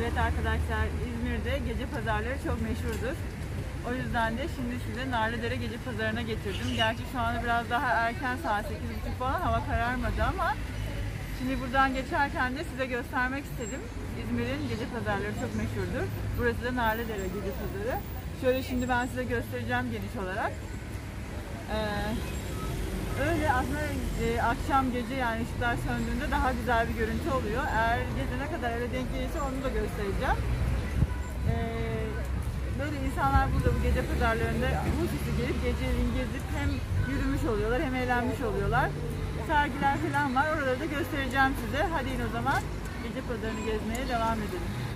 Evet arkadaşlar, İzmir'de gece pazarları çok meşhurdur. O yüzden de şimdi size Narlidere gece pazarına getirdim. Gerçi şu anda biraz daha erken, saat 8:30 falan, hava kararmadı ama şimdi buradan geçerken de size göstermek istedim. İzmir'in gece pazarları çok meşhurdur. Burası da Narlidere gece pazarı. Şöyle şimdi ben size göstereceğim geniş olarak. Öyle aslında akşam gece yani ışıklar söndüğünde daha güzel bir görüntü oluyor. Eğer gece ne kadar öyle denk gelirse onu da göstereceğim. Böyle insanlar burada bu gece pazarlarında hususi gelip geceleyin gezip hem yürümüş oluyorlar hem eğlenmiş oluyorlar. Sergiler falan var. Oraları da göstereceğim size. Hadi yine o zaman gece pazarını gezmeye devam edelim.